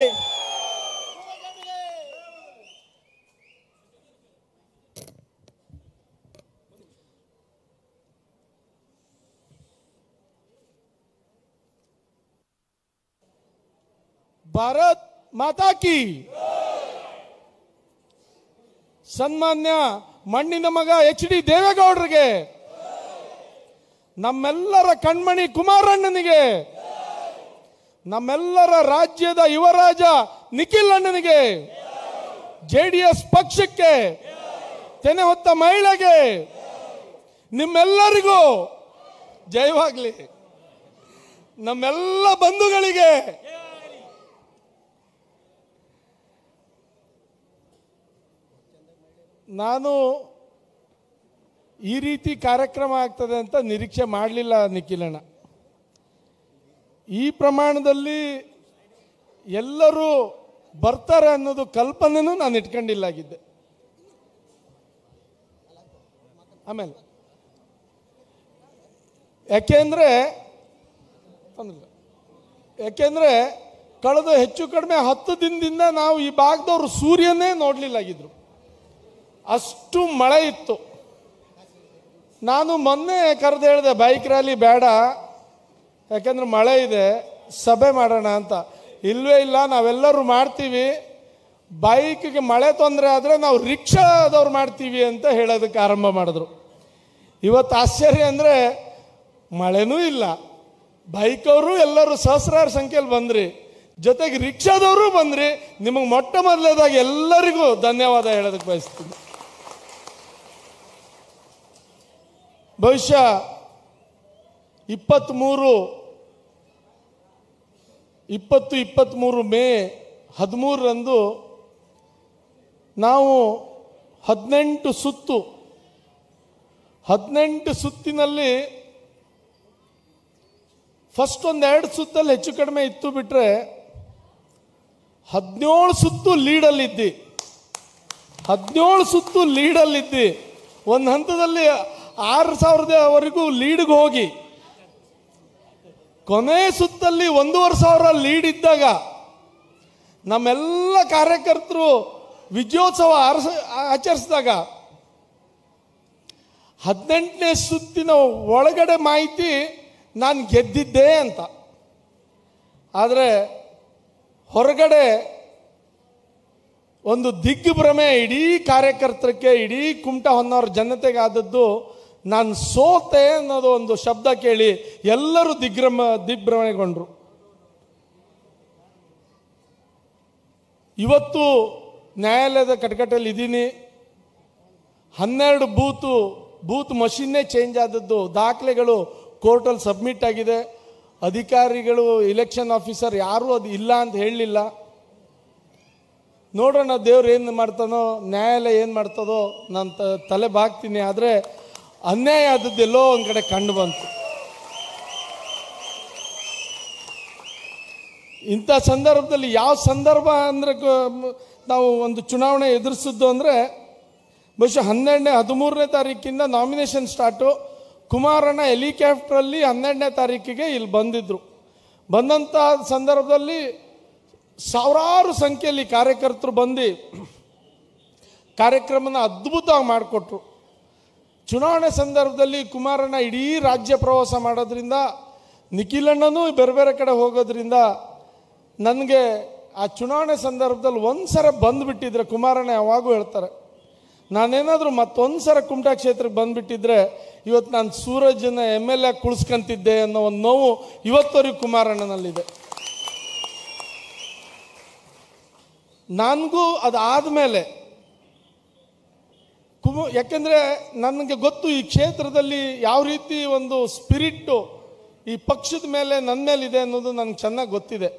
ಭಾರತ್ ಮಾತಾ ಕಿ ಸನ್ಮಾನ್ಯ ಮಣ್ಣಿನ ಮಗ HD ದೇವೇಗೌಡರಿಗೆ, ನಮ್ಮೆಲ್ಲರ ಕಣ್ಮಣಿ ಕುಮಾರಣ್ಣನಿಗೆ, ನಮ್ಮೆಲ್ಲರ ರಾಜ್ಯದ ಯುವರಾಜ ನಿಖಿಲ್ ಅಣ್ಣನಿಗೆ, JDS ಪಕ್ಷಕ್ಕೆ, ತೆನೆ ಹೊತ್ತ ಮಹಿಳೆಗೆ, ನಿಮ್ಮೆಲ್ಲರಿಗೂ ಜಯವಾಗಲಿ. ನಮ್ಮೆಲ್ಲ ಬಂಧುಗಳಿಗೆ ನಾನು ಈ ರೀತಿ ಕಾರ್ಯಕ್ರಮ ಆಗ್ತದೆ ಅಂತ ನಿರೀಕ್ಷೆ ಮಾಡಲಿಲ್ಲ ನಿಖಿಲಣ್ಣ. ಈ ಪ್ರಮಾಣದಲ್ಲಿ ಎಲ್ಲರೂ ಬರ್ತಾರೆ ಅನ್ನೋದು ಕಲ್ಪನೆನೂ ನಾನು ಇಟ್ಕೊಂಡಿಲ್ಲಾಗಿದ್ದೆ. ಆಮೇಲೆ ಯಾಕೆಂದ್ರೆ ಕಳೆದ ಹೆಚ್ಚು ಕಡಿಮೆ 10 ದಿನದಿಂದ ನಾವು ಈ ಭಾಗದವರು ಸೂರ್ಯನೇ ನೋಡ್ಲಿಲ್ಲಾಗಿದ್ರು, ಅಷ್ಟು ಮಳೆ ಇತ್ತು. ನಾನು ಮೊನ್ನೆ ಕರೆದು ಹೇಳಿದೆ ಬೈಕ್ ರ್ಯಾಲಿ ಬೇಡ, ಯಾಕೆಂದ್ರೆ ಮಳೆ ಇದೆ, ಸಭೆ ಮಾಡೋಣ ಅಂತ. ಇಲ್ವೇ ಇಲ್ಲ, ನಾವೆಲ್ಲರೂ ಮಾಡ್ತೀವಿ, ಬೈಕ್ಗೆ ಮಳೆ ತೊಂದರೆ ಆದರೆ ನಾವು ರಿಕ್ಷಾದವ್ರು ಮಾಡ್ತೀವಿ ಅಂತ ಹೇಳೋದಕ್ಕೆ ಆರಂಭ ಮಾಡಿದ್ರು. ಇವತ್ತು ಆಶ್ಚರ್ಯ ಅಂದರೆ ಮಳೆನೂ ಇಲ್ಲ, ಬೈಕವರು ಎಲ್ಲರೂ ಸಹಸ್ರಾರು ಸಂಖ್ಯೆಯಲ್ಲಿ ಬಂದ್ರಿ, ಜೊತೆಗೆ ರಿಕ್ಷಾದವರು ಬಂದ್ರಿ. ನಿಮಗೆ ಮೊಟ್ಟ ಮೊದಲನೇದಾಗಿ ಎಲ್ಲರಿಗೂ ಧನ್ಯವಾದ ಹೇಳೋದಕ್ಕೆ ಬಯಸ್ತೀನಿ. ಬಹುಶಃ 23 ಮೇ 13ರಂದು ನಾವು 18 ಸುತ್ತಿನಲ್ಲಿ ಫಸ್ಟ್ 1-2 ಸುತ್ತಲ್ಲಿ ಹೆಚ್ಚು ಕಡಿಮೆ ಇತ್ತು ಬಿಟ್ರೆ 17 ಸುತ್ತು ಲೀಡಲ್ಲಿದ್ದಿ. 17 ಸುತ್ತು ಲೀಡಲ್ಲಿದ್ದಿ. ಒಂದು ಹಂತದಲ್ಲಿ 6,000ವರೆಗೂ ಲೀಡ್ಗೆ ಹೋಗಿ ಕೊನೆ ಸುತ್ತಲ್ಲಿ 1,500 ಲೀಡ್ ಇದ್ದಾಗ ನಮ್ಮೆಲ್ಲ ಕಾರ್ಯಕರ್ತರು ವಿಜಯೋತ್ಸವ ಆಚರಿಸಿದಾಗ 18ನೇ ಸುತ್ತಿನ ಒಳಗಡೆ ಮಾಹಿತಿ ನಾನು ಗೆದ್ದಿದ್ದೆ ಅಂತ. ಆದರೆ ಹೊರಗಡೆ ಒಂದು ದಿಗ್ಭ್ರಮೆ ಇಡೀ ಕಾರ್ಯಕರ್ತರಿಗೆ, ಇಡೀ ಕುಮಟಾ ಹೊನ್ನಾವರ ಜನತೆಗೆ ಆದದ್ದು. ನಾನು ಸೋತೆ ಅನ್ನೋದು ಒಂದು ಶಬ್ದ ಕೇಳಿ ಎಲ್ಲರೂ ದಿಗ್ಭ್ರಮೆಗೊಂಡ್ರು. ಇವತ್ತು ನ್ಯಾಯಾಲಯದ ಕಟಕಟೆಯಲ್ಲಿ ಇದ್ದೀನಿ. 12 ಬೂತ್ ಮಷೀನ್ನೇ ಚೇಂಜ್ ಆದದ್ದು, ದಾಖಲೆಗಳು ಕೋರ್ಟಲ್ಲಿ ಸಬ್ಮಿಟ್ ಆಗಿದೆ. ಅಧಿಕಾರಿಗಳು, ಇಲೆಕ್ಷನ್ ಆಫೀಸರ್ ಯಾರೂ ಅದು ಇಲ್ಲ ಅಂತ ಹೇಳಲಿಲ್ಲ. ನೋಡೋಣ ದೇವ್ರು ಏನು ಮಾಡ್ತಾನೋ, ನ್ಯಾಯಾಲಯ ಏನು ಮಾಡ್ತದೋ, ನಾನು ತಲೆ ಬಾಗ್ತೀನಿ. ಆದರೆ ಅನ್ಯಾಯ ಆದದ್ದೆಲ್ಲೋ ಒಂದು ಕಡೆ ಕಂಡು ಬಂತು. ಇಂಥ ಸಂದರ್ಭದಲ್ಲಿ ಯಾವ ಸಂದರ್ಭ ಅಂದರೆ ನಾವು ಒಂದು ಚುನಾವಣೆ ಎದುರಿಸಿದ್ದು ಅಂದರೆ ಬಹುಶಃ 13ನೇ ತಾರೀಕಿಂದ ನಾಮಿನೇಷನ್ ಸ್ಟಾರ್ಟು. ಕುಮಾರಣ್ಣ ಹೆಲಿಕಾಪ್ಟ್ರಲ್ಲಿ 12ನೇ ತಾರೀಕಿಗೆ ಇಲ್ಲಿ ಬಂದಿದ್ದರು. ಬಂದಂಥ ಸಂದರ್ಭದಲ್ಲಿ ಸಾವಿರಾರು ಸಂಖ್ಯೆಯಲ್ಲಿ ಕಾರ್ಯಕರ್ತರು ಬಂದು ಕಾರ್ಯಕ್ರಮನ ಅದ್ಭುತವಾಗಿ ಮಾಡಿಕೊಟ್ರು. ಚುನಾವಣೆ ಸಂದರ್ಭದಲ್ಲಿ ಕುಮಾರಣ್ಣ ಇಡೀ ರಾಜ್ಯ ಪ್ರವಾಸ ಮಾಡೋದ್ರಿಂದ, ನಿಖಿಲಣ್ಣನೂ ಬೇರೆ ಬೇರೆ ಕಡೆ ಹೋಗೋದ್ರಿಂದ ನನಗೆ ಆ ಚುನಾವಣೆ ಸಂದರ್ಭದಲ್ಲಿ ಒಂದ್ಸಲ ಬಂದುಬಿಟ್ಟಿದ್ರೆ, ಕುಮಾರಣ್ಣ ಯಾವಾಗೂ ಹೇಳ್ತಾರೆ, ನಾನೇನಾದರೂ ಮತ್ತೊಂದು ಸಲ ಕುಮಟಾ ಕ್ಷೇತ್ರಕ್ಕೆ ಬಂದುಬಿಟ್ಟಿದ್ರೆ ಇವತ್ತು ನಾನು ಸೂರಜ್ನ MLA ಕುಳಿಸ್ಕೊಂತಿದ್ದೆ ಅನ್ನೋ ಒಂದು ನೋವು ಇವತ್ತವರೆಗೂ ಕುಮಾರಣ್ಣನಲ್ಲಿದೆ. ನನಗೂ ಅದಾದಮೇಲೆ ಯಾಕೆಂದರೆ ನನಗೆ ಗೊತ್ತು ಈ ಕ್ಷೇತ್ರದಲ್ಲಿ ಯಾವ ರೀತಿ ಒಂದು ಸ್ಪಿರಿಟ್ಟು ಈ ಪಕ್ಷದ ಮೇಲೆ ನನ್ನ ಮೇಲಿದೆ ಅನ್ನೋದು ನನಗೆ ಚೆನ್ನಾಗಿ ಗೊತ್ತಿದೆ.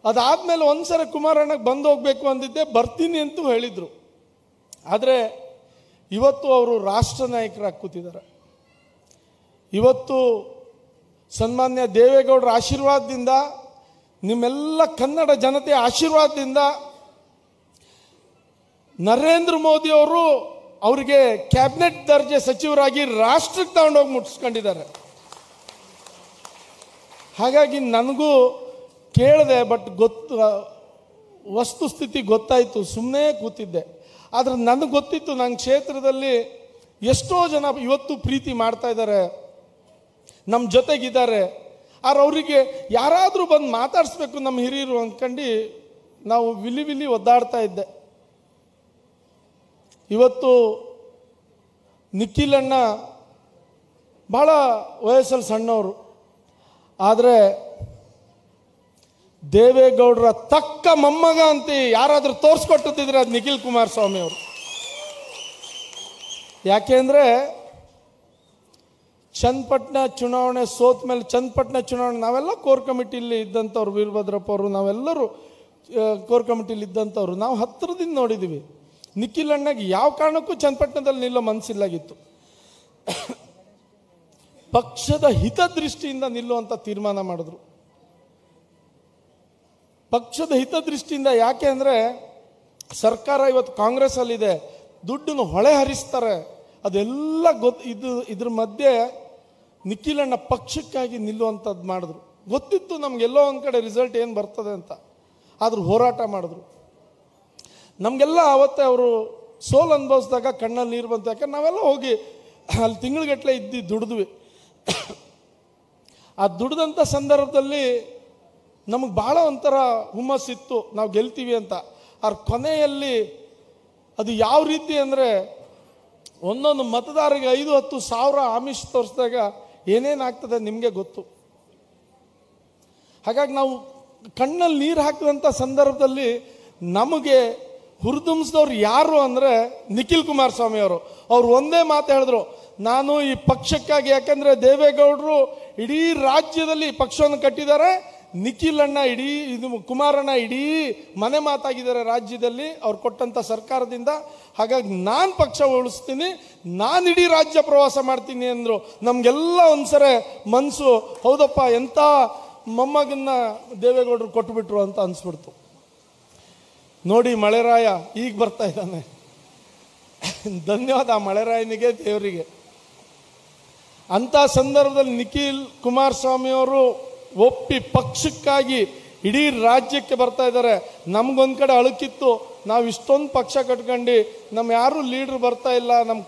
ಅದಾದಮೇಲೆ ಒಂದ್ಸಲ ಕುಮಾರಣ್ಣಗೆ ಬಂದು ಹೋಗಬೇಕು ಅಂದಿದ್ದೆ, ಬರ್ತೀನಿ ಅಂತೂ ಹೇಳಿದರು. ಆದರೆ ಇವತ್ತು ಅವರು ರಾಷ್ಟ್ರ ನಾಯಕರಾಗಿ ಕೂತಿದ್ದಾರೆ. ಇವತ್ತು ಸನ್ಮಾನ್ಯ ದೇವೇಗೌಡರ ಆಶೀರ್ವಾದದಿಂದ, ನಿಮ್ಮೆಲ್ಲ ಕನ್ನಡ ಜನತೆಯ ಆಶೀರ್ವಾದದಿಂದ ನರೇಂದ್ರ ಮೋದಿ ಅವರು ಅವರಿಗೆ ಕ್ಯಾಬಿನೆಟ್ ದರ್ಜೆ ಸಚಿವರಾಗಿ ರಾಷ್ಟ್ರಕ್ಕೆ ತಗೊಂಡೋಗಿ ಮುಟ್ಟಿಸ್ಕೊಂಡಿದ್ದಾರೆ. ಹಾಗಾಗಿ ನನಗೂ ಕೇಳಿದೆ, ಬಟ್ ವಸ್ತುಸ್ಥಿತಿ ಗೊತ್ತಾಯಿತು, ಸುಮ್ಮನೆ ಕೂತಿದ್ದೆ. ಆದರೆ ನನಗೆ ಗೊತ್ತಿತ್ತು ನನ್ನ ಕ್ಷೇತ್ರದಲ್ಲಿ ಎಷ್ಟೋ ಜನ ಇವತ್ತು ಪ್ರೀತಿ ಮಾಡ್ತಾ ಇದ್ದಾರೆ, ನಮ್ಮ ಜೊತೆಗಿದ್ದಾರೆ. ಆದ್ರೆ ಅವರಿಗೆ ಯಾರಾದರೂ ಬಂದು ಮಾತಾಡಿಸ್ಬೇಕು ನಮ್ಮ ಹಿರಿಯರು ಅಂದ್ಕೊಂಡು ನಾವು ವಿಲಿ ಒದ್ದಾಡ್ತಾ ಇದ್ದೆ. ಇವತ್ತು ನಿಖಿಲ್ ಅಣ್ಣ ಭಾಳ ವಯಸ್ಸಲ್ಲಿ ಸಣ್ಣವರು, ಆದರೆ ದೇವೇಗೌಡರ ತಕ್ಕ ಮೊಮ್ಮಗ ಅಂತ ಯಾರಾದರೂ ತೋರಿಸ್ಕೊಟ್ಟಿದ್ರೆ ಅದು ನಿಖಿಲ್ ಕುಮಾರಸ್ವಾಮಿ ಅವರು. ಯಾಕೆಂದರೆ ಚನ್ನಪಟ್ಟಣ ಚುನಾವಣೆ ಸೋತ ಮೇಲೆ, ಚನ್ನಪಟ್ಟಣ ಚುನಾವಣೆ ನಾವೆಲ್ಲ ಕೋರ್ ಕಮಿಟಿಲಿ ಇದ್ದಂಥವ್ರು, ವೀರಭದ್ರಪ್ಪ ಅವರು ನಾವೆಲ್ಲರೂ ಕೋರ್ ಕಮಿಟಿಲಿ ಇದ್ದಂಥವ್ರು, ನಾವು ಹತ್ತಿರದಿಂದ ನೋಡಿದ್ದೀವಿ. ನಿಖಿಲ್ ಅಣ್ಣಗೆ ಯಾವ ಕಾರಣಕ್ಕೂ ಚನ್ನಪಟ್ಟಣದಲ್ಲಿ ನಿಲ್ಲೋ ಮನಸ್ಸಿಲ್ಲಾಗಿತ್ತು. ಪಕ್ಷದ ಹಿತದೃಷ್ಟಿಯಿಂದ ನಿಲ್ಲುವಂಥ ತೀರ್ಮಾನ ಮಾಡಿದ್ರು. ಪಕ್ಷದ ಹಿತದೃಷ್ಟಿಯಿಂದ. ಯಾಕೆ ಅಂದರೆ ಸರ್ಕಾರ ಇವತ್ತು ಕಾಂಗ್ರೆಸ್ಸಲ್ಲಿದೆ, ದುಡ್ಡನ್ನು ಹೊಳೆ ಹರಿಸ್ತಾರೆ, ಅದೆಲ್ಲ ಇದ್ರ ಮಧ್ಯೆ ನಿಖಿಲ್ ಅಣ್ಣ ಪಕ್ಷಕ್ಕಾಗಿ ನಿಲ್ಲುವಂಥದ್ದು ಮಾಡಿದ್ರು. ಗೊತ್ತಿತ್ತು ನಮಗೆಲ್ಲೋ ಒಂದು ಕಡೆ ರಿಸಲ್ಟ್ ಏನು ಬರ್ತದೆ ಅಂತ, ಆದರೂ ಹೋರಾಟ ಮಾಡಿದ್ರು. ನಮಗೆಲ್ಲ ಆವತ್ತೇ ಅವರು ಸೋಲು ಅನುಭವಿಸಿದಾಗ ಕಣ್ಣಲ್ಲಿ ನೀರು ಬಂತು. ಯಾಕಂದ್ರೆ ನಾವೆಲ್ಲ ಹೋಗಿ ಅಲ್ಲಿ ತಿಂಗಳಿಗಟ್ಟಲೆ ದುಡಿದ್ವಿ. ಆ ದುಡ್ದಂಥ ಸಂದರ್ಭದಲ್ಲಿ ನಮಗೆ ಭಾಳ ಒಂಥರ ಹುಮ್ಮಸ್ಸಿತ್ತು, ನಾವು ಗೆಲ್ತೀವಿ ಅಂತ. ಆದ್ರೆ ಕೊನೆಯಲ್ಲಿ ಅದು ಯಾವ ರೀತಿ ಅಂದರೆ ಒಂದೊಂದು ಮತದಾರರಿಗೆ 5-10 ಸಾವಿರ ಆಮಿಷ ತೋರಿಸಿದಾಗ ಏನೇನಾಗ್ತದೆ ನಿಮಗೆ ಗೊತ್ತು. ಹಾಗಾಗಿ ನಾವು ಕಣ್ಣಲ್ಲಿ ನೀರು ಹಾಕಿದಂಥ ಸಂದರ್ಭದಲ್ಲಿ ನಮಗೆ ಹುರಿದುಂಬಿಸಿದವ್ರು ಯಾರು ಅಂದರೆ ನಿಖಿಲ್ ಕುಮಾರಸ್ವಾಮಿ ಅವರು. ಅವ್ರು ಒಂದೇ ಮಾತು ಹೇಳಿದ್ರು, ನಾನು ಈ ಪಕ್ಷಕ್ಕಾಗಿ, ಯಾಕಂದರೆ ದೇವೇಗೌಡರು ಇಡೀ ರಾಜ್ಯದಲ್ಲಿ ಪಕ್ಷವನ್ನು ಕಟ್ಟಿದ್ದಾರೆ, ನಿಖಿಲ್ ಅಣ್ಣ ಕುಮಾರಣ್ಣ ಇಡೀ ಮನೆ ಮಾತಾಗಿದ್ದಾರೆ ರಾಜ್ಯದಲ್ಲಿ ಅವ್ರು ಕೊಟ್ಟಂಥ ಸರ್ಕಾರದಿಂದ. ಹಾಗಾಗಿ ನಾನು ಪಕ್ಷ ಉಳಿಸ್ತೀನಿ, ನಾನು ಇಡೀ ರಾಜ್ಯ ಪ್ರವಾಸ ಮಾಡ್ತೀನಿ ಅಂದರು. ನಮಗೆಲ್ಲ ಒಂದ್ಸರಿ ಮನಸ್ಸು, ಹೌದಪ್ಪ ಎಂಥ ಮೊಮ್ಮಗನ್ನ ದೇವೇಗೌಡರು ಕೊಟ್ಟುಬಿಟ್ರು ಅಂತ ಅನಿಸ್ಬಿಡ್ತು. ನೋಡಿ ಮಳೆರಾಯ ಈಗ ಬರ್ತಾ ಇದ್ದಾನೆ. ಧನ್ಯವಾದ ಮಳೆರಾಯನಿಗೆ, ದೇವರಿಗೆ. ಅಂಥ ಸಂದರ್ಭದಲ್ಲಿ ನಿಖಿಲ್ ಕುಮಾರಸ್ವಾಮಿಯವರು ಒಪ್ಪಿ ಪಕ್ಷಕ್ಕಾಗಿ ಇಡೀ ರಾಜ್ಯಕ್ಕೆ ಬರ್ತಾ ಇದ್ದಾರೆ. ನಮಗೊಂದು ಕಡೆ ಅಳುಕಿತ್ತು, ನಾವು ಇಷ್ಟೊಂದು ಪಕ್ಷ ಕಟ್ಕೊಂಡು ನಮ್ಮ ಯಾರು ಲೀಡ್ರ್ ಬರ್ತಾ ಇಲ್ಲ, ನಮ್ಮ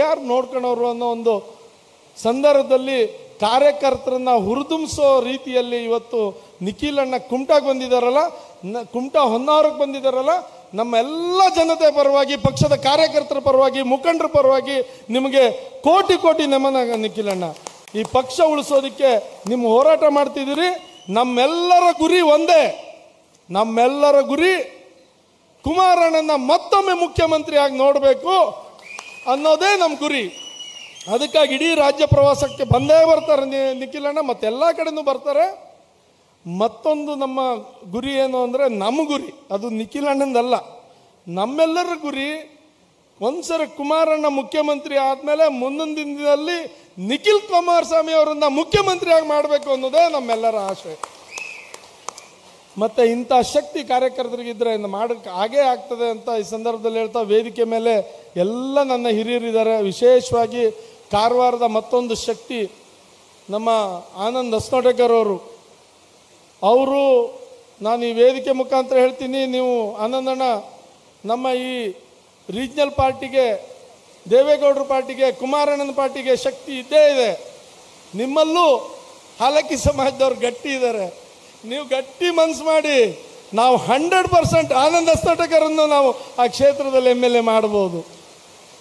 ಯಾರು ನೋಡ್ಕೊಳೋರು ಅನ್ನೋ ಒಂದು ಸಂದರ್ಭದಲ್ಲಿ ಕಾರ್ಯಕರ್ತರನ್ನ ಹುರಿದುಂಬಿಸೋ ರೀತಿಯಲ್ಲಿ ಇವತ್ತು ನಿಖಿಲ್ ಅಣ್ಣ ಕುಮಟಾಗೆ ಬಂದಿದ್ದಾರಲ್ಲ, ಕುಮಟಾ ಹೊನ್ನಾವರಕ್ಕೆ ಬಂದಿದ್ದಾರಲ್ಲ, ನಮ್ಮೆಲ್ಲ ಜನತೆ ಪರವಾಗಿ, ಪಕ್ಷದ ಕಾರ್ಯಕರ್ತರ ಪರವಾಗಿ, ಮುಖಂಡರ ಪರವಾಗಿ ನಿಮಗೆ ಕೋಟಿ ಕೋಟಿ ನಮನ. ನಿಖಿಲ್ ಅಣ್ಣ, ಈ ಪಕ್ಷ ಉಳಿಸೋದಕ್ಕೆ ನಿಮ್ಮ ಹೋರಾಟ ಮಾಡ್ತಿದ್ದೀರಿ. ನಮ್ಮೆಲ್ಲರ ಗುರಿ ಒಂದೇ, ನಮ್ಮೆಲ್ಲರ ಗುರಿ ಕುಮಾರಣ್ಣನ ಮತ್ತೊಮ್ಮೆ ಮುಖ್ಯಮಂತ್ರಿಯಾಗಿ ನೋಡಬೇಕು ಅನ್ನೋದೇ ನಮ್ಮ ಗುರಿ. ಅದಕ್ಕಾಗಿ ಇಡೀ ರಾಜ್ಯ ಪ್ರವಾಸಕ್ಕೆ ಬಂದೇ ಬರ್ತಾರೆ ನಿಖಿಲ್ ಅಣ್ಣ, ಮತ್ತೆಲ್ಲ ಕಡೆನೂ ಬರ್ತಾರೆ. ಮತ್ತೊಂದು ನಮ್ಮ ಗುರಿ ಏನು ಅಂದರೆ, ನಮ್ಮ ಗುರಿ ಅದು ನಿಖಿಲ್ ಅಣ್ಣಂದಲ್ಲ, ನಮ್ಮೆಲ್ಲರ ಗುರಿ ಒಂದ್ಸರಿ ಕುಮಾರಣ್ಣ ಮುಖ್ಯಮಂತ್ರಿ ಆದಮೇಲೆ ಮುಂದಿನ ದಿನದಲ್ಲಿ ನಿಖಿಲ್ ಕುಮಾರಸ್ವಾಮಿ ಅವರನ್ನ ಮುಖ್ಯಮಂತ್ರಿಯಾಗಿ ಮಾಡಬೇಕು ಅನ್ನೋದೇ ನಮ್ಮೆಲ್ಲರ ಆಶೆ. ಮತ್ತು ಇಂಥ ಶಕ್ತಿ ಕಾರ್ಯಕರ್ತರಿಗಿದ್ರೆ ಮಾಡೋಕ್ಕೆ ಹಾಗೇ ಆಗ್ತದೆ ಅಂತ ಈ ಸಂದರ್ಭದಲ್ಲಿ ಹೇಳ್ತಾ, ವೇದಿಕೆ ಮೇಲೆ ಎಲ್ಲ ನನ್ನ ಹಿರಿಯರಿದ್ದಾರೆ. ವಿಶೇಷವಾಗಿ ಕಾರವಾರದ ಮತ್ತೊಂದು ಶಕ್ತಿ ನಮ್ಮ ಆನಂದ್ ಹಸ್ನೋಟೇಕರ್ ಅವರು ನಾನು ಈ ವೇದಿಕೆ ಮುಖಾಂತರ ಹೇಳ್ತೀನಿ, ನೀವು ಆನಂದಣ್ಣ ನಮ್ಮ ಈ ರೀಜ್ನಲ್ ಪಾರ್ಟಿಗೆ, ದೇವೇಗೌಡರ ಪಾರ್ಟಿಗೆ, ಕುಮಾರಣ್ಣನ ಪಾರ್ಟಿಗೆ ಶಕ್ತಿ ಇದ್ದೇ ಇದೆ. ನಿಮ್ಮಲ್ಲೂ ಹಾಲಕ್ಕಿ ಸಮಾಜದವ್ರು ಗಟ್ಟಿ ಇದ್ದಾರೆ, ನೀವು ಗಟ್ಟಿ ಮನಸ್ಸು ಮಾಡಿ ನಾವು 100% ಆನಂದ್ ಹಸ್ನೋಟೇಕರನ್ನು ನಾವು ಆ ಕ್ಷೇತ್ರದಲ್ಲಿ MLA ಮಾಡ್ಬೋದು.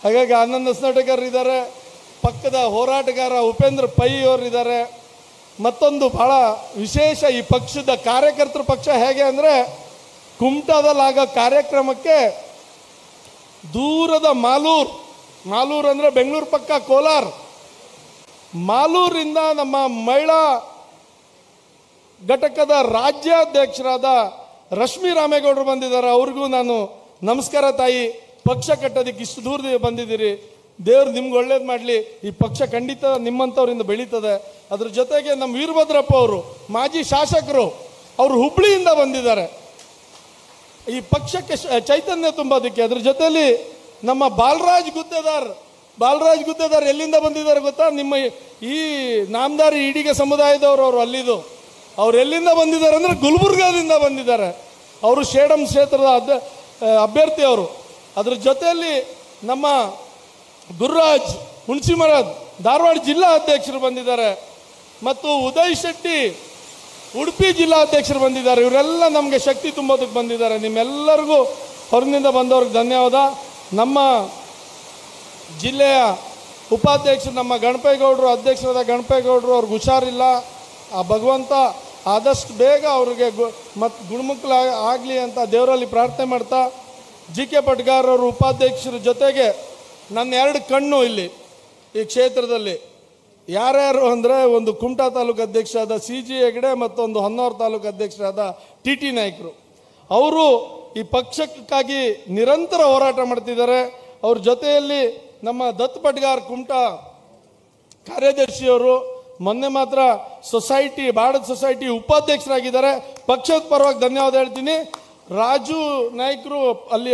ಹಾಗಾಗಿ ಆನಂದ್ ಹಸ್ನೋಟೇಕರ್ ಇದ್ದಾರೆ, ಪಕ್ಕದ ಹೋರಾಟಗಾರ ಉಪೇಂದ್ರ ಪೈ ಅವರಿದ್ದಾರೆ. ಮತ್ತೊಂದು ಭಾಳ ವಿಶೇಷ, ಈ ಪಕ್ಷದ ಕಾರ್ಯಕರ್ತರ ಪಕ್ಷ ಹೇಗೆ ಅಂದರೆ, ಕುಮಟಾದಲ್ಲಿ ಆಗೋ ಕಾರ್ಯಕ್ರಮಕ್ಕೆ ದೂರದ ಮಾಲೂರು ಅಂದರೆ ಬೆಂಗಳೂರು ಪಕ್ಕ ಕೋಲಾರ, ಮಾಲೂರಿಂದ ನಮ್ಮ ಮಹಿಳಾ ಘಟಕದ ರಾಜ್ಯಾಧ್ಯಕ್ಷರಾದ ರಶ್ಮಿ ರಾಮೇಗೌಡರು ಬಂದಿದ್ದಾರೆ. ಅವ್ರಿಗೂ ನಾನು ನಮಸ್ಕಾರ ತಾಯಿ, ಪಕ್ಷ ಕಟ್ಟೋದಕ್ಕೆ ಇಷ್ಟು ದೂರದಿಂದ ಬಂದಿದ್ದೀರಿ, ದೇವ್ರು ನಿಮ್ಗೆ ಒಳ್ಳೇದು ಮಾಡಲಿ. ಈ ಪಕ್ಷ ಖಂಡಿತ ನಿಮ್ಮಂಥವ್ರಿಂದ ಬೆಳೀತದೆ. ಅದ್ರ ಜೊತೆಗೆ ನಮ್ಮ ವೀರಭದ್ರಪ್ಪ ಅವರು ಮಾಜಿ ಶಾಸಕರು, ಅವರು ಹುಬ್ಳಿಯಿಂದ ಬಂದಿದ್ದಾರೆ ಈ ಪಕ್ಷಕ್ಕೆ ಚೈತನ್ಯ ತುಂಬೋದಕ್ಕೆ. ಅದ್ರ ಜೊತೆಲಿ ನಮ್ಮ ಬಾಲರಾಜ್ ಗುದ್ದೇದಾರ್ ಎಲ್ಲಿಂದ ಬಂದಿದ್ದಾರೆ ಗೊತ್ತಾ? ನಿಮ್ಮ ಈ ನಾಮದಾರಿ ಈಡಿಗೆ ಸಮುದಾಯದವರು, ಅವರು ಅಲ್ಲಿದು ಅವ್ರು ಎಲ್ಲಿಂದ ಬಂದಿದ್ದಾರೆ ಅಂದರೆ ಗುಲ್ಬರ್ಗಾದಿಂದ ಬಂದಿದ್ದಾರೆ. ಅವರು ಶೇಡಂ ಕ್ಷೇತ್ರದ ಅಭ್ಯರ್ಥಿ ಅವರು. ಅದ್ರ ಜೊತೆಯಲ್ಲಿ ನಮ್ಮ ಗುರುರಾಜ್ ಹುಣಸಿಮರದ್ ಧಾರವಾಡ ಜಿಲ್ಲಾ ಅಧ್ಯಕ್ಷರು ಬಂದಿದ್ದಾರೆ ಮತ್ತು ಉದಯ್ ಶೆಟ್ಟಿ ಉಡುಪಿ ಜಿಲ್ಲಾ ಅಧ್ಯಕ್ಷರು ಬಂದಿದ್ದಾರೆ. ಇವರೆಲ್ಲ ನಮಗೆ ಶಕ್ತಿ ತುಂಬೋದಕ್ಕೆ ಬಂದಿದ್ದಾರೆ. ನಿಮ್ಮೆಲ್ಲರಿಗೂ ಹೊರಗಿನಿಂದ ಬಂದವ್ರಿಗೆ ಧನ್ಯವಾದ. ನಮ್ಮ ಜಿಲ್ಲೆಯ ಉಪಾಧ್ಯಕ್ಷರು ನಮ್ಮ ಗಣಪೇಗೌಡರು, ಅಧ್ಯಕ್ಷರಾದ ಗಣಪೇಗೌಡರು, ಅವ್ರಿಗೆ ಹುಷಾರಿಲ್ಲ. ಆ ಭಗವಂತ ಆದಷ್ಟು ಬೇಗ ಅವ್ರಿಗೆ ಮತ್ತು ಗುಣಮುಖ ಆಗಲಿ ಅಂತ ದೇವರಲ್ಲಿ ಪ್ರಾರ್ಥನೆ ಮಾಡ್ತಾ, ಜಿ ಕೆ ಪಟ್ಗಾರ್ ಅವರು ಉಪಾಧ್ಯಕ್ಷರ ಜೊತೆಗೆ ನನ್ನ 2 ಕಣ್ಣು ಇಲ್ಲಿ ಈ ಕ್ಷೇತ್ರದಲ್ಲಿ ಯಾರ್ಯಾರು ಅಂದರೆ ಒಂದು ಕುಮಟಾ ತಾಲೂಕು ಅಧ್ಯಕ್ಷರಾದ ಸಿ ಜಿ ಹೆಗಡೆ ಮತ್ತೊಂದು ಹೊನ್ನಾವರ ತಾಲೂಕು ಅಧ್ಯಕ್ಷರಾದ ಟಿ ಟಿ ನಾಯ್ಕರು. ಅವರು ಈ ಪಕ್ಷಕ್ಕಾಗಿ ನಿರಂತರ ಹೋರಾಟ ಮಾಡ್ತಿದ್ದಾರೆ. ಅವ್ರ ಜೊತೆಯಲ್ಲಿ ನಮ್ಮ ದತ್ ಪಟ್ಗಾರ್ ಕುಮಟಾ ಕಾರ್ಯದರ್ಶಿಯವರು ಮೊನ್ನೆ ಮಾತ್ರ ಸೊಸೈಟಿ ಭಾರತ ಸೊಸೈಟಿ ಉಪಾಧ್ಯಕ್ಷರಾಗಿದ್ದಾರೆ. ಪಕ್ಷದ ಪರವಾಗಿ ಧನ್ಯವಾದ ಹೇಳ್ತೀನಿ. ರಾಜು ನಾಯ್ಕರು ಅಲ್ಲಿ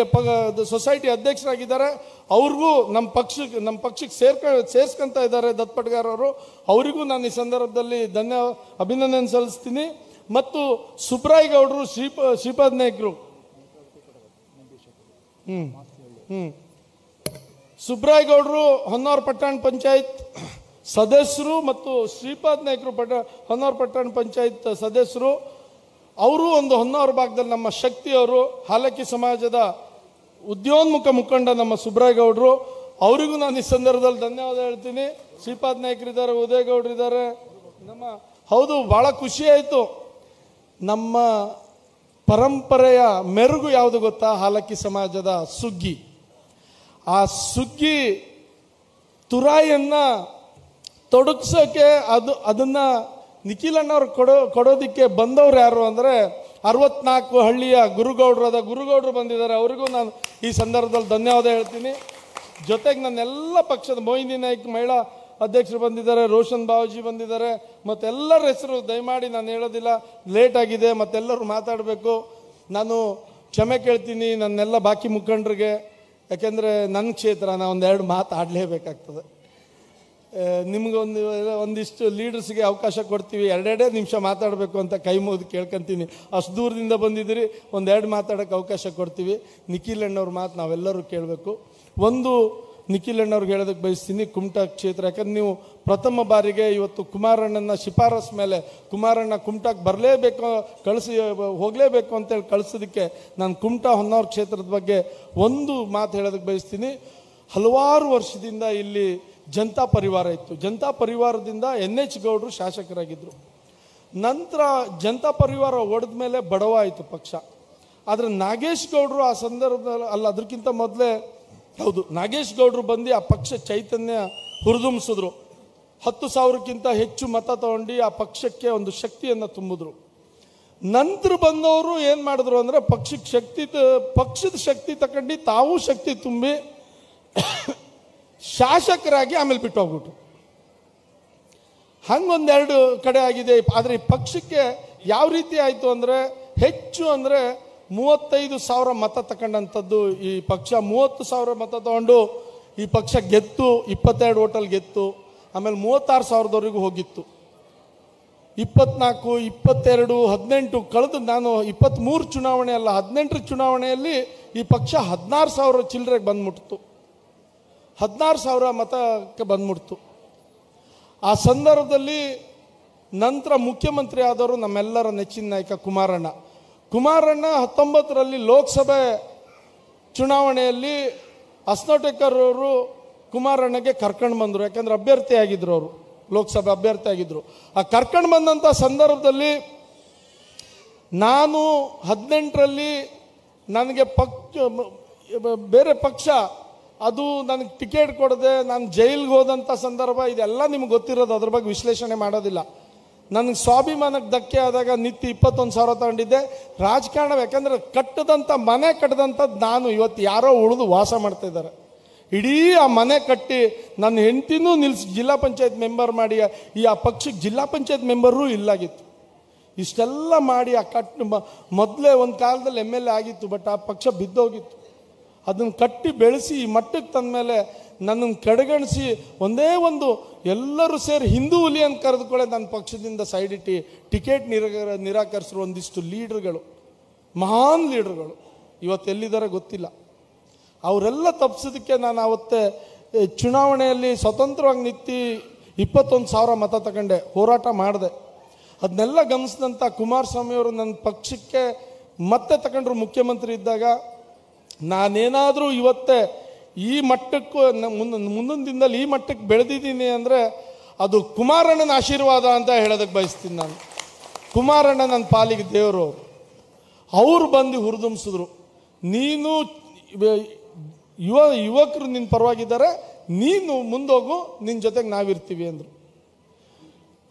ಸೊಸೈಟಿ ಅಧ್ಯಕ್ಷರಾಗಿದ್ದಾರೆ. ಅವ್ರಿಗೂ ನಮ್ಮ ಪಕ್ಷಕ್ಕೆ ಸೇರ್ಸ್ಕೊಂತ ಇದ್ದಾರೆ ದತ್ ಪಟ್ಗಾರ್ ಅವರು. ಅವರಿಗೂ ನಾನು ಈ ಸಂದರ್ಭದಲ್ಲಿ ಅಭಿನಂದನೆ ಸಲ್ಲಿಸ್ತೀನಿ. ಮತ್ತು ಸುಬ್ರಾಯ್ ಗೌಡರು ಶ್ರೀಪಾದ್ ನಾಯ್ಕರು ಸುಬ್ರಾಯ್ ಗೌಡರು ಹೊನ್ನಾವರ ಪಟ್ಟಣ ಪಂಚಾಯತ್ ಸದಸ್ಯರು ಮತ್ತು ಶ್ರೀಪಾದ್ ನಾಯ್ಕರು ಹೊನ್ನಾವರ ಪಟ್ಟಣ ಪಂಚಾಯತ್ ಸದಸ್ಯರು. ಅವರು ಒಂದು ಹೊನ್ನಾವರ ಭಾಗದಲ್ಲಿ ನಮ್ಮ ಶಕ್ತಿಯವರು, ಹಾಲಕ್ಕಿ ಸಮಾಜದ ಉದ್ಯೋನ್ಮುಖ ಮುಖಂಡ ನಮ್ಮ ಸುಬ್ರಾಯ್ ಗೌಡರು. ಅವರಿಗೂ ನಾನು ಈ ಸಂದರ್ಭದಲ್ಲಿ ಧನ್ಯವಾದ ಹೇಳ್ತೀನಿ. ಶ್ರೀಪಾದ್ ನಾಯ್ಕರಿದ್ದಾರೆ, ಉದಯ್ ಗೌಡರಿದ್ದಾರೆ. ಹೌದು, ಭಾಳ ಖುಷಿ ಆಯಿತು. ನಮ್ಮ ಪರಂಪರೆಯ ಮೆರುಗು ಯಾವುದು ಗೊತ್ತಾ? ಹಾಲಕ್ಕಿ ಸಮಾಜದ ಸುಗ್ಗಿ. ಆ ಸುಗ್ಗಿ ತುರಾಯಿಯನ್ನು ತೊಡಗಿಸೋಕೆ ಅದನ್ನು ನಿಖಿಲಣ್ಣವ್ರು ಕೊಡೋದಕ್ಕೆ ಬಂದವ್ರು ಯಾರು ಅಂದರೆ 64 ಹಳ್ಳಿಯ ಗುರುಗೌಡರು ಬಂದಿದ್ದಾರೆ. ಅವರಿಗೂ ನಾನು ಈ ಸಂದರ್ಭದಲ್ಲಿ ಧನ್ಯವಾದ ಹೇಳ್ತೀನಿ. ಜೊತೆಗೆ ನನ್ನೆಲ್ಲ ಪಕ್ಷದ ಮೊಯ್ನಿ ನಾಯ್ಕ್ ಮಹಿಳಾ ಅಧ್ಯಕ್ಷರು ಬಂದಿದ್ದಾರೆ, ರೋಷನ್ ಬಾವಜಿ ಬಂದಿದ್ದಾರೆ. ಮತ್ತೆಲ್ಲರ ಹೆಸರು ದಯಮಾಡಿ ನಾನು ಹೇಳೋದಿಲ್ಲ, ಲೇಟ್ ಆಗಿದೆ, ಮತ್ತೆಲ್ಲರೂ ಮಾತಾಡಬೇಕು. ನಾನು ಕ್ಷಮೆ ಕೇಳ್ತೀನಿ ನನ್ನೆಲ್ಲ ಬಾಕಿ ಮುಖಂಡರಿಗೆ. ಯಾಕೆಂದರೆ ನನ್ನ ಕ್ಷೇತ್ರ, ನಾನು ಒಂದೆರಡು ಮಾತು ಆಡಲೇಬೇಕಾಗ್ತದೆ. ಒಂದಿಷ್ಟು ಲೀಡರ್ಸ್ಗೆ ಅವಕಾಶ ಕೊಡ್ತೀವಿ, 2 ನಿಮಿಷ ಮಾತಾಡಬೇಕು ಅಂತ ಕೈ ಮುಗಿದು ಕೇಳ್ಕೊಂತೀನಿ. ಅಷ್ಟು ದೂರದಿಂದ ಬಂದಿದ್ದೀರಿ, 1-2 ಮಾತಾಡೋಕ್ಕೆ ಅವಕಾಶ ಕೊಡ್ತೀವಿ. ನಿಖಿಲ್ ಅಣ್ಣವ್ರ ಮಾತು ನಾವೆಲ್ಲರೂ ಕೇಳಬೇಕು. ಒಂದು ನಿಖಿಲ್ ಅಣ್ಣವ್ರಿಗೆ ಹೇಳೋದಕ್ಕೆ ಬಯಸ್ತೀನಿ, ಕುಮಟಾ ಕ್ಷೇತ್ರ. ಯಾಕಂದ್ರೆ ನೀವು ಪ್ರಥಮ ಬಾರಿಗೆ ಇವತ್ತು ಕುಮಾರಣ್ಣನ ಶಿಫಾರಸ್ ಮೇಲೆ ಕುಮಾರಣ್ಣ ಕುಮಟಾಕ್ಕೆ ಬರಲೇಬೇಕು, ಹೋಗಲೇಬೇಕು ಅಂತೇಳಿ ಕಳಿಸೋದಕ್ಕೆ ನಾನು ಕುಮಟಾ ಹೊನ್ನಾವರ ಕ್ಷೇತ್ರದ ಬಗ್ಗೆ ಒಂದು ಮಾತು ಹೇಳೋದಕ್ಕೆ ಬಯಸ್ತೀನಿ. ಹಲವಾರು ವರ್ಷದಿಂದ ಇಲ್ಲಿ ಜನತಾ ಪರಿವಾರ ಇತ್ತು. ಜನತಾ ಪರಿವಾರದಿಂದ NH ಗೌಡರು ಶಾಸಕರಾಗಿದ್ದರು. ನಂತರ ಜನತಾ ಪರಿವಾರ ಒಡೆದ ಮೇಲೆ ಬಡವ ಆಯಿತು ಪಕ್ಷ. ಆದರೆ ನಾಗೇಶ್ ಗೌಡರು ಆ ಸಂದರ್ಭದಲ್ಲಿ ಅದಕ್ಕಿಂತ ಮೊದಲೇ ನಾಗೇಶ್ ಗೌಡರು ಬಂದು ಆ ಪಕ್ಷ ಚೈತನ್ಯ ಹುರಿದುಂಬಿಸಿದ್ರು. 10,000ಕ್ಕಿಂತ ಹೆಚ್ಚು ಮತ ತಗೊಂಡು ಆ ಪಕ್ಷಕ್ಕೆ ಒಂದು ಶಕ್ತಿಯನ್ನು ತುಂಬಿದ್ರು. ನಂತರ ಬಂದವರು ಏನು ಮಾಡಿದ್ರು ಅಂದರೆ ಪಕ್ಷದ ಶಕ್ತಿ ತಗೊಂಡು ತಾವು ಶಕ್ತಿ ತುಂಬಿ ಶಾಸಕರಾಗಿ ಆಮೇಲೆ ಬಿಟ್ಟು ಹೋಗ್ಬಿಟ್ಟು ಹಂಗೊಂದೆರಡು ಕಡೆ ಆಗಿದೆ. ಆದರೆ ಈ ಪಕ್ಷಕ್ಕೆ ಯಾವ ರೀತಿ ಆಯಿತು ಅಂದರೆ ಹೆಚ್ಚು ಅಂದರೆ 35,000 ಮತ ತಗೊಂಡಂಥದ್ದು ಈ ಪಕ್ಷ. 30,000 ಮತ ತಗೊಂಡು ಈ ಪಕ್ಷ ಗೆದ್ದು 22 ಓಟಲ್ಲಿ ಗೆದ್ದು ಆಮೇಲೆ 36,000ದವರೆಗೂ ಹೋಗಿತ್ತು. 24, 22, 18 ಕಳೆದು ನಾನು 23 ಚುನಾವಣೆ ಅಲ್ಲ 18 ಚುನಾವಣೆಯಲ್ಲಿ ಈ ಪಕ್ಷ 16,000 ಚಿಲ್ಲರೆಗೆ ಬಂದ್ಬಿಡ್ತು. 16,000 ಮತಕ್ಕೆ ಬಂದ್ಬಿಡ್ತು. ಆ ಸಂದರ್ಭದಲ್ಲಿ ನಂತರ ಮುಖ್ಯಮಂತ್ರಿ ಆದವರು ನಮ್ಮೆಲ್ಲರ ನೆಚ್ಚಿನ ನಾಯಕ ಕುಮಾರಣ್ಣ. 19ರಲ್ಲಿ ಲೋಕಸಭೆ ಚುನಾವಣೆಯಲ್ಲಿ ಅಸ್ನೋಟೇಕರ್ ಅವರು ಕುಮಾರಣ್ಣಗೆ ಕರ್ಕೊಂಡು ಬಂದರು. ಯಾಕಂದ್ರೆ ಅಭ್ಯರ್ಥಿ ಆಗಿದ್ರು, ಅವರು ಲೋಕಸಭೆ ಅಭ್ಯರ್ಥಿ ಆಗಿದ್ರು. ಆ ಕರ್ಕೊಂಡು ಬಂದಂಥ ಸಂದರ್ಭದಲ್ಲಿ ನಾನು 18ರಲ್ಲಿ ನನಗೆ ಬೇರೆ ಪಕ್ಷ ಅದು ನನಗೆ ಟಿಕೆಟ್ ಕೊಡದೆ ನಾನು ಜೈಲಿಗೆ ಹೋದಂಥ ಸಂದರ್ಭ ಇದೆಲ್ಲ ನಿಮ್ಗೆ ಗೊತ್ತಿರೋದು, ಅದ್ರ ಬಗ್ಗೆ ವಿಶ್ಲೇಷಣೆ ಮಾಡೋದಿಲ್ಲ. ನನಗೆ ಸ್ವಾಭಿಮಾನಕ್ಕೆ ಧಕ್ಕೆ ಆದಾಗ ನಿತ್ಯ 21,000 ತಗೊಂಡಿದ್ದೆ. ರಾಜಕಾರಣ ಯಾಕಂದರೆ ಮನೆ ಕಟ್ಟದಂಥದ್ದು ನಾನು, ಇವತ್ತು ಯಾರೋ ಉಳಿದು ವಾಸ ಮಾಡ್ತಾ ಇದ್ದಾರೆ. ಇಡೀ ಆ ಮನೆ ಕಟ್ಟಿ ನನ್ನ ಹೆಂಡತಿನೂ ನಿಲ್ಲಿಸಿ ಜಿಲ್ಲಾ ಪಂಚಾಯತ್ ಮೆಂಬರ್ ಮಾಡಿ ಆ ಪಕ್ಷಕ್ಕೆ ಜಿಲ್ಲಾ ಪಂಚಾಯತ್ ಮೆಂಬರೂ ಇಲ್ಲಾಗಿತ್ತು. ಇಷ್ಟೆಲ್ಲ ಮಾಡಿ ಆ ಮೊದಲೇ ಒಂದು ಕಾಲದಲ್ಲಿ MLA ಆಗಿತ್ತು, ಬಟ್ ಆ ಪಕ್ಷ ಬಿದ್ದೋಗಿತ್ತು. ಅದನ್ನು ಕಟ್ಟಿ ಬೆಳೆಸಿ ಈ ಮಟ್ಟಕ್ಕೆ ತಂದ ಮೇಲೆ ನನ್ನನ್ನು ಕಡೆಗಣಿಸಿ ಒಂದೇ ಒಂದು ಎಲ್ಲರೂ ಸೇರಿ ಹಿಂದೂ ಹುಲಿ ಅಂತ ಕರೆದುಕೊಳ್ಳೆ ನನ್ನ ಪಕ್ಷದಿಂದ ಸೈಡ್ ಇಟ್ಟು ಟಿಕೆಟ್ ನಿರಾಕರಿಸಿರುವ ಒಂದಿಷ್ಟು ಲೀಡರ್ಗಳು, ಮಹಾನ್ ಲೀಡರ್ಗಳು ಇವತ್ತು ಎಲ್ಲಿದ್ದಾರೆ ಗೊತ್ತಿಲ್ಲ. ಅವರೆಲ್ಲ ತಪ್ಪಿಸೋದಕ್ಕೆ ನಾನು ಅವತ್ತೇ ಚುನಾವಣೆಯಲ್ಲಿ ಸ್ವತಂತ್ರವಾಗಿ ನಿಂತು 21,000 ಮತ ತಗೊಂಡೆ, ಹೋರಾಟ ಮಾಡಿದೆ. ಅದನ್ನೆಲ್ಲ ಗಮನಿಸಿದಂಥ ಕುಮಾರಸ್ವಾಮಿಯವರು ನನ್ನ ಪಕ್ಷಕ್ಕೆ ಮತ್ತೆ ತಗೊಂಡ್ರು ಮುಖ್ಯಮಂತ್ರಿ ಇದ್ದಾಗ. ನಾನೇನಾದರೂ ಇವತ್ತೇ ಈ ಮಟ್ಟಕ್ಕೂ ಮುಂದಿನ ದಿನದಲ್ಲಿ ಈ ಮಟ್ಟಕ್ಕೆ ಬೆಳೆದಿದ್ದೀನಿ ಅಂದರೆ ಅದು ಕುಮಾರಣ್ಣನ ಆಶೀರ್ವಾದ ಅಂತ ಹೇಳೋದಕ್ಕೆ ಬಯಸ್ತೀನಿ ನಾನು. ಕುಮಾರಣ್ಣ ನನ್ನ ಪಾಲಿಗೆ ದೇವರು. ಅವರು ಬಂದು ಹುರಿದುಂಬಿಸಿದ್ರು, ನೀನು ಯುವಕರು ನಿನ್ನ ಪರವಾಗಿದ್ದಾರೆ, ನೀನು ಮುಂದೋಗು, ನಿನ್ನ ಜೊತೆಗೆ ನಾವಿರ್ತೀವಿ ಅಂದರು.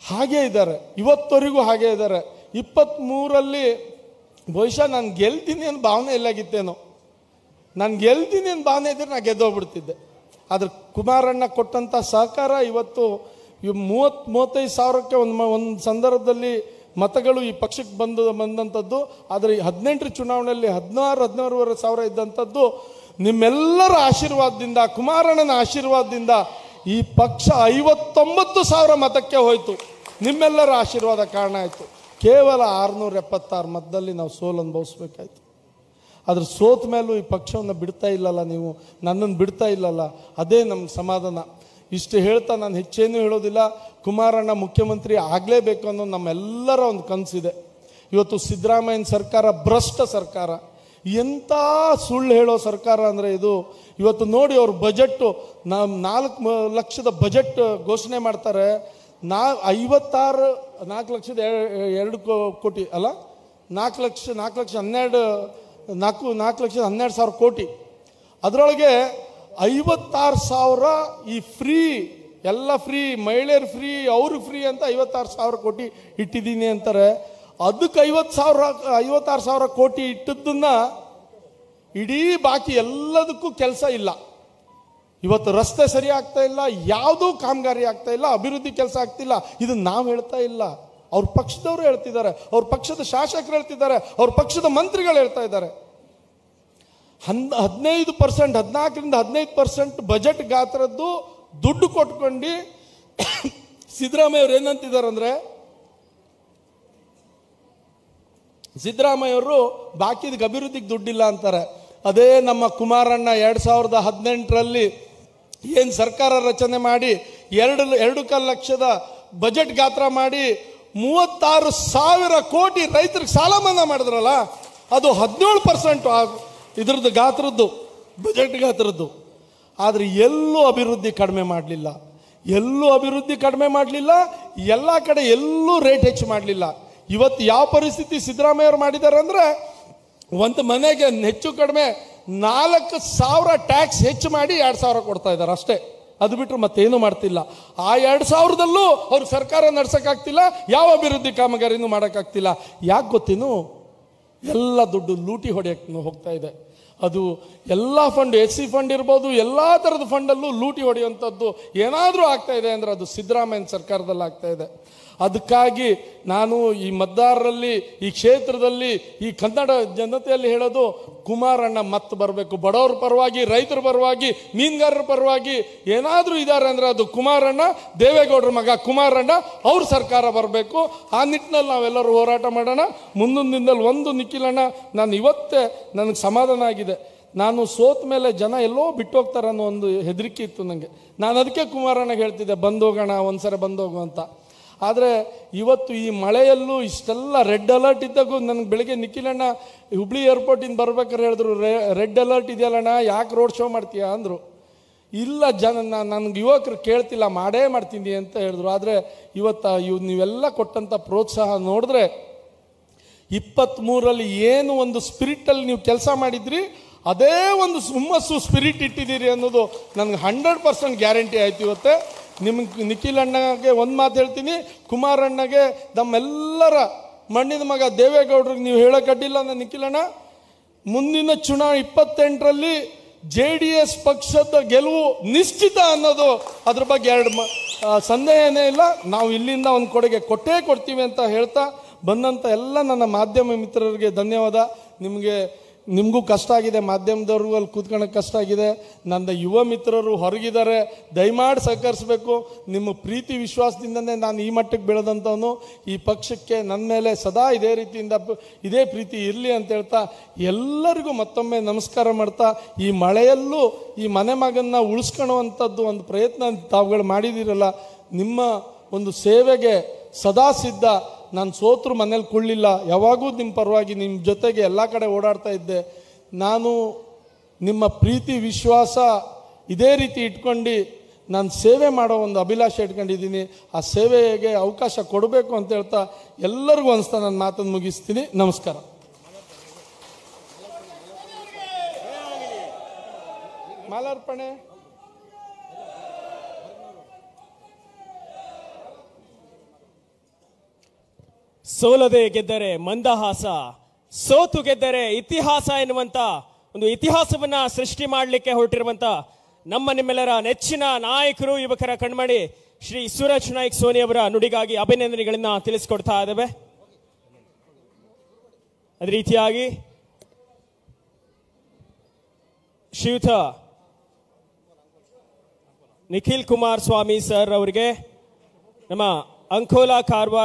ಹಾಗೇ ಇದ್ದಾರೆ, ಇವತ್ತವರೆಗೂ ಹಾಗೇ ಇದ್ದಾರೆ. 23ರಲ್ಲಿ ಬಹುಶಃ ನಾನು ಗೆಲ್ತೀನಿ ಅನ್ನೋ ಭಾವನೆ ಎಲ್ಲಾಗಿತ್ತೇನೋ, ನಾನು ಗೆಲ್ತೀನಿ ಅನ್ನೋ ಭಾವನೆ ಇದ್ದರೆ ನಾನು ಗೆದ್ದೋಗ್ಬಿಡ್ತಿದ್ದೆ. ಆದರೆ ಕುಮಾರಣ್ಣ ಕೊಟ್ಟಂಥ ಸಹಕಾರ ಇವತ್ತು 30-35 ಸಾವಿರಕ್ಕೆ ಒಂದು ಸಂದರ್ಭದಲ್ಲಿ ಮತಗಳು ಈ ಪಕ್ಷಕ್ಕೆ ಬಂದಂಥದ್ದು. ಆದರೆ 18 ಚುನಾವಣೆಯಲ್ಲಿ 16-17 ಸಾವಿರ ಇದ್ದಂಥದ್ದು ನಿಮ್ಮೆಲ್ಲರ ಆಶೀರ್ವಾದದಿಂದ, ಕುಮಾರಣ್ಣನ ಆಶೀರ್ವಾದದಿಂದ ಈ ಪಕ್ಷ 59,000 ಮತಕ್ಕೆ ಹೋಯಿತು. ನಿಮ್ಮೆಲ್ಲರ ಆಶೀರ್ವಾದ ಕಾರಣ ಆಯಿತು. ಕೇವಲ 676 ಮತದಲ್ಲಿ ನಾವು ಸೋಲು ಅನುಭವಿಸ್ಬೇಕಾಯ್ತು. ಅದ್ರ ಸೋತ ಮೇಲೂ ಈ ಪಕ್ಷವನ್ನು ಬಿಡ್ತಾ ಇಲ್ಲಲ್ಲ, ನೀವು ನನ್ನನ್ನು ಬಿಡ್ತಾ ಇಲ್ಲಲ್ಲ, ಅದೇ ನಮ್ಗೆ ಸಮಾಧಾನ. ಇಷ್ಟು ಹೇಳ್ತಾ ನಾನು ಹೆಚ್ಚೇನೂ ಹೇಳೋದಿಲ್ಲ. ಕುಮಾರಣ್ಣ ಮುಖ್ಯಮಂತ್ರಿ ಆಗಲೇಬೇಕು ಅನ್ನೋ ನಮ್ಮೆಲ್ಲರ ಒಂದು ಕನಸಿದೆ. ಇವತ್ತು ಸಿದ್ದರಾಮಯ್ಯನ ಸರ್ಕಾರ ಭ್ರಷ್ಟ ಸರ್ಕಾರ, ಎಂಥ ಸುಳ್ಳು ಹೇಳೋ ಸರ್ಕಾರ ಅಂದರೆ ಇದು. ಇವತ್ತು ನೋಡಿ ಅವ್ರ ಬಜೆಟ್ಟು 4 ಲಕ್ಷದ ಬಜೆಟ್ ಘೋಷಣೆ ಮಾಡ್ತಾರೆ. 4 ಲಕ್ಷದ 2 ಕೋಟಿ ಅಲ್ಲ, 4 ಲಕ್ಷದ 12 ಸಾವಿರ ಕೋಟಿ. ಅದರೊಳಗೆ 56,000 ಈ ಫ್ರೀ, ಎಲ್ಲ ಫ್ರೀ, ಮಹಿಳೆಯರು ಫ್ರೀ, ಅವರು ಫ್ರೀ ಅಂತ 56,000 ಕೋಟಿ ಇಟ್ಟಿದ್ದೀನಿ ಅಂತಾರೆ. ಅದಕ್ಕೆ 56,000 ಕೋಟಿ ಇಟ್ಟದ್ದನ್ನ ಇಡೀ ಬಾಕಿ ಎಲ್ಲದಕ್ಕೂ ಕೆಲಸ ಇಲ್ಲ. ಇವತ್ತು ರಸ್ತೆ ಸರಿ ಆಗ್ತಾ ಇಲ್ಲ, ಯಾವುದೂ ಕಾಮಗಾರಿ ಆಗ್ತಾ ಇಲ್ಲ, ಅಭಿವೃದ್ಧಿ ಕೆಲಸ ಆಗ್ತಿಲ್ಲ. ಇದನ್ನ ನಾವು ಹೇಳ್ತಾ ಇಲ್ಲ, ಅವ್ರ ಪಕ್ಷದವರು ಹೇಳ್ತಿದ್ದಾರೆ, ಅವ್ರ ಪಕ್ಷದ ಶಾಸಕರು ಹೇಳ್ತಿದ್ದಾರೆ, ಅವ್ರ ಪಕ್ಷದ ಮಂತ್ರಿಗಳು ಹೇಳ್ತಾ ಇದ್ದಾರೆ. 15% 14-15% ಬಜೆಟ್ ಗಾತ್ರದ್ದು ದುಡ್ಡು ಕೊಟ್ಕೊಂಡು ಸಿದ್ದರಾಮಯ್ಯ ಅವರು ಏನಂತಿದ್ದಾರೆ ಅಂದರೆ, ಸಿದ್ದರಾಮಯ್ಯ ಅವರು ಬಾಕಿದಕ್ಕೆ ಅಭಿವೃದ್ಧಿಗೆ ದುಡ್ಡಿಲ್ಲ ಅಂತಾರೆ. ಅದೇ ನಮ್ಮ ಕುಮಾರಣ್ಣ 2018ರಲ್ಲಿ ಏನು ಸರ್ಕಾರ ರಚನೆ ಮಾಡಿ 2 ಲಕ್ಷದ ಬಜೆಟ್ ಗಾತ್ರ ಮಾಡಿ 36,000 ಕೋಟಿ ರೈತರಿಗೆ ಸಾಲ ಮನ್ನಾ ಮಾಡಿದ್ರಲ್ಲ, ಅದು 17% ಇದ್ರದ್ದು ಗಾತ್ರದ್ದು, ಬಜೆಟ್ ಗಾತ್ರದ್ದು. ಆದರೆ ಎಲ್ಲೂ ಅಭಿವೃದ್ಧಿ ಕಡಿಮೆ ಮಾಡಲಿಲ್ಲ, ಎಲ್ಲ ಕಡೆ ಎಲ್ಲೂ ರೇಟ್ ಹೆಚ್ಚು ಮಾಡಲಿಲ್ಲ. ಇವತ್ತು ಯಾವ ಪರಿಸ್ಥಿತಿ ಸಿದ್ದರಾಮಯ್ಯ ಅವರು ಮಾಡಿದ್ದಾರೆ ಅಂದರೆ, ಒಂದು ಮನೆಗೆ ಹೆಚ್ಚು ಕಡಿಮೆ 4,000 ಟ್ಯಾಕ್ಸ್ ಹೆಚ್ಚು ಮಾಡಿ 2,000 ಕೊಡ್ತಾ ಇದ್ದಾರೆ ಅಷ್ಟೇ. ಅದು ಬಿಟ್ಟರು ಮತ್ತೇನು ಮಾಡ್ತಿಲ್ಲ. ಆ 2,000ದಲ್ಲೂ ಅವ್ರು ಸರ್ಕಾರ ನಡ್ಸೋಕ್ಕಾಗ್ತಿಲ್ಲ, ಯಾವ ಅಭಿವೃದ್ಧಿ ಕಾಮಗಾರಿನೂ ಮಾಡೋಕ್ಕಾಗ್ತಿಲ್ಲ. ಯಾಕೆ ಗೊತ್ತೇನು? ಎಲ್ಲ ದುಡ್ಡು ಲೂಟಿ ಹೊಡೆಯಕ್ಕೆ ಹೋಗ್ತಾ ಇದೆ. ಅದು ಎಲ್ಲ ಫಂಡ್, SC ಫಂಡ್ ಇರ್ಬೋದು, ಎಲ್ಲ ಥರದ ಫಂಡಲ್ಲೂ ಲೂಟಿ ಹೊಡೆಯುವಂಥದ್ದು ಏನಾದರೂ ಆಗ್ತಾ ಇದೆ ಅಂದರೆ ಅದು ಸಿದ್ದರಾಮಯ್ಯನ ಸರ್ಕಾರದಲ್ಲಿ ಆಗ್ತಾ ಇದೆ. ಅದಕ್ಕಾಗಿ ನಾನು ಈ ಮತದಾರರಲ್ಲಿ, ಈ ಕ್ಷೇತ್ರದಲ್ಲಿ, ಈ ಕನ್ನಡ ಜನತೆಯಲ್ಲಿ ಹೇಳೋದು, ಕುಮಾರಣ್ಣ ಮತ್ತೆ ಬರಬೇಕು. ಬಡವರ ಪರವಾಗಿ, ರೈತರ ಪರವಾಗಿ, ಮೀನುಗಾರರ ಪರವಾಗಿ ಏನಾದರೂ ಇದ್ದಾರೆ ಅಂದರೆ ಅದು ಕುಮಾರಣ್ಣ, ದೇವೇಗೌಡರ ಮಗ ಕುಮಾರಣ್ಣ, ಅವ್ರ ಸರ್ಕಾರ ಬರಬೇಕು. ಆ ನಿಟ್ಟಿನಲ್ಲಿ ನಾವೆಲ್ಲರೂ ಹೋರಾಟ ಮಾಡೋಣ. ಮುಂದಿನ ದಿನದಲ್ಲಿ ಒಂದು ನಿಖಿಲಣ್ಣ, ನಾನು ಇವತ್ತೇ ನನಗೆ ಸಮಾಧಾನ ಆಗಿದೆ. ನಾನು ಸೋತ ಮೇಲೆ ಜನ ಎಲ್ಲೋ ಬಿಟ್ಟು ಹೋಗ್ತಾರೆ ಅನ್ನೋ ಒಂದು ಹೆದರಿಕೆ ಇತ್ತು ನನಗೆ. ನಾನು ಅದಕ್ಕೆ ಕುಮಾರಣ್ಣಗೆ ಹೇಳ್ತಿದ್ದೆ, ಬಂದೋಗೋಣ, ಒಂದ್ಸರಿ ಬಂದೋಗು ಅಂತ. ಆದರೆ ಇವತ್ತು ಈ ಮಳೆಯಲ್ಲೂ ಇಷ್ಟೆಲ್ಲ ರೆಡ್ ಅಲರ್ಟ್ ಇದ್ದಾಗೂ ನನಗೆ ಬೆಳಗ್ಗೆ ನಿಖಿಲಣ್ಣ ಹುಬ್ಳಿ ಏರ್ಪೋರ್ಟಿಂದ ಬರ್ಬೇಕಾದ್ರೆ ಹೇಳಿದ್ರು, ರೆಡ್ ಅಲರ್ಟ್ ಇದೆಯಲ್ಲಣ್ಣ, ಯಾಕೆ ರೋಡ್ ಶೋ ಮಾಡ್ತೀಯಾ ಅಂದರು. ಇಲ್ಲ ನನಗೆ ಯುವಕರು ಕೇಳ್ತಿಲ್ಲ, ಮಾಡೇ ಮಾಡ್ತೀನಿ ಅಂತ ಹೇಳಿದ್ರು. ಆದರೆ ಇವತ್ತು ನೀವೆಲ್ಲ ಕೊಟ್ಟಂಥ ಪ್ರೋತ್ಸಾಹ ನೋಡಿದ್ರೆ 23ರಲ್ಲಿ ಏನು ಒಂದು ಸ್ಪಿರಿಟಲ್ಲಿ ನೀವು ಕೆಲಸ ಮಾಡಿದ್ರಿ, ಅದೇ ಒಂದು ಹುಮ್ಮಸ್ಸು ಸ್ಪಿರಿಟ್ ಇಟ್ಟಿದ್ದೀರಿ ಅನ್ನೋದು ನನಗೆ 100% ಗ್ಯಾರಂಟಿ ಆಯಿತು ಇವತ್ತೇ. ನಿಮ್ಗೆ ನಿಖಿಲಣ್ಣಗೆ ಒಂದು ಮಾತು ಹೇಳ್ತೀನಿ, ಕುಮಾರಣ್ಣಗೆ, ನಮ್ಮೆಲ್ಲರ ಮಣ್ಣಿನ ಮಗ ದೇವೇಗೌಡರಿಗೆ ನೀವು ಹೇಳೋಕ್ಕಡ್ಡಿಲ್ಲ. ನನ್ನ ನಿಖಿಲಣ್ಣ, ಮುಂದಿನ ಚುನಾವಣೆ 28ರಲ್ಲಿ JDS ಪಕ್ಷದ ಗೆಲುವು ನಿಶ್ಚಿತ ಅನ್ನೋದು, ಅದ್ರ ಬಗ್ಗೆ ಸಂದೇಹನೇ ಇಲ್ಲ. ನಾವು ಇಲ್ಲಿಂದ ಒಂದು ಕೊಡುಗೆ ಕೊಡ್ತೀವಿ ಅಂತ ಹೇಳ್ತಾ ಬಂದಂಥ ಎಲ್ಲ ನನ್ನ ಮಾಧ್ಯಮ ಮಿತ್ರರಿಗೆ ಧನ್ಯವಾದ. ನಿಮಗೆ ನಿಮಗೂ ಕಷ್ಟ ಆಗಿದೆ, ಮಾಧ್ಯಮದವ್ರಿಗೂ ಅಲ್ಲಿ ಕೂತ್ಕೊಳ್ಳೋಕೆ ಕಷ್ಟ ಆಗಿದೆ. ನನ್ನ ಯುವ ಮಿತ್ರರು ಹೊರಗಿದ್ದಾರೆ, ದಯಮಾಡಿ ಸಹಕರಿಸಬೇಕು. ನಿಮ್ಮ ಪ್ರೀತಿ ವಿಶ್ವಾಸದಿಂದನೇ ನಾನು ಈ ಮಟ್ಟಕ್ಕೆ ಬೆಳೆದಂಥವನು. ಈ ಪಕ್ಷಕ್ಕೆ ನನ್ನ ಮೇಲೆ ಸದಾ ಇದೇ ರೀತಿಯಿಂದ ಇದೇ ಪ್ರೀತಿ ಇರಲಿ ಅಂತ ಹೇಳ್ತಾ ಎಲ್ಲರಿಗೂ ಮತ್ತೊಮ್ಮೆ ನಮಸ್ಕಾರ ಮಾಡ್ತಾ, ಈ ಮಳೆಯಲ್ಲೂ ಈ ಮನೆ ಮಗನ್ನ ಉಳಿಸ್ಕೊಳ್ಳುವಂಥದ್ದು ಒಂದು ಪ್ರಯತ್ನ ತಾವುಗಳು ಮಾಡಿದಿರಲ್ಲ, ನಿಮ್ಮ ಒಂದು ಸೇವೆಗೆ ಸದಾ ಸಿದ್ಧ. ನಾನು ಸೋತರು ಮನೇಲಿ ಕೊಳ್ಳಿಲ್ಲ, ಯಾವಾಗೂ ನಿಮ್ಮ ಪರವಾಗಿ ನಿಮ್ಮ ಜೊತೆಗೆ ಎಲ್ಲ ಕಡೆ ಓಡಾಡ್ತಾ ಇದ್ದೆ. ನಾನು ನಿಮ್ಮ ಪ್ರೀತಿ ವಿಶ್ವಾಸ ಇದೇ ರೀತಿ ಇಟ್ಕೊಂಡು ನಾನು ಸೇವೆ ಮಾಡೋ ಒಂದು ಅಭಿಲಾಷೆ ಇಟ್ಕೊಂಡಿದ್ದೀನಿ. ಆ ಸೇವೆಗೆ ಅವಕಾಶ ಕೊಡಬೇಕು ಅಂತ ಹೇಳ್ತಾ ಎಲ್ಲರಿಗೂ ಅನಿಸ್ತಾ ನನ್ನ ಮಾತನ್ನು ಮುಗಿಸ್ತೀನಿ. ನಮಸ್ಕಾರ. ಮಾಲಾರ್ಪಣೆ. ಸೋಲದೆ ಗೆದ್ದರೆ ಮಂದಹಾಸ, ಸೋತು ಗೆದ್ದರೆ ಇತಿಹಾಸ ಎನ್ನುವಂತ ಒಂದು ಇತಿಹಾಸವನ್ನ ಸೃಷ್ಟಿ ಮಾಡಲಿಕ್ಕೆ ಹೊರಟಿರುವಂತ ನಮ್ಮ ನಿಮ್ಮೆಲ್ಲರ ನೆಚ್ಚಿನ ನಾಯಕರು, ಯುವಕರ ಕಣ್ಮಣಿ ಶ್ರೀ ಸೂರಜ್ ನಾಯ್ಕ್ ಸೋನಿ ಅವರ ನುಡಿಗಾಗಿ ಅಭಿನಂದನೆಗಳನ್ನ ತಿಳಿಸಿಕೊಡ್ತಾ ಇದ್ದೇವೆ. ಅದೇ ರೀತಿಯಾಗಿ ಶ್ರೀಯುತ ನಿಖಿಲ್ ಕುಮಾರ್ ಸ್ವಾಮಿ ಸರ್ ಅವರಿಗೆ ನಮ್ಮ ಅಂಕೋಲಾ ಕಾರವಾರ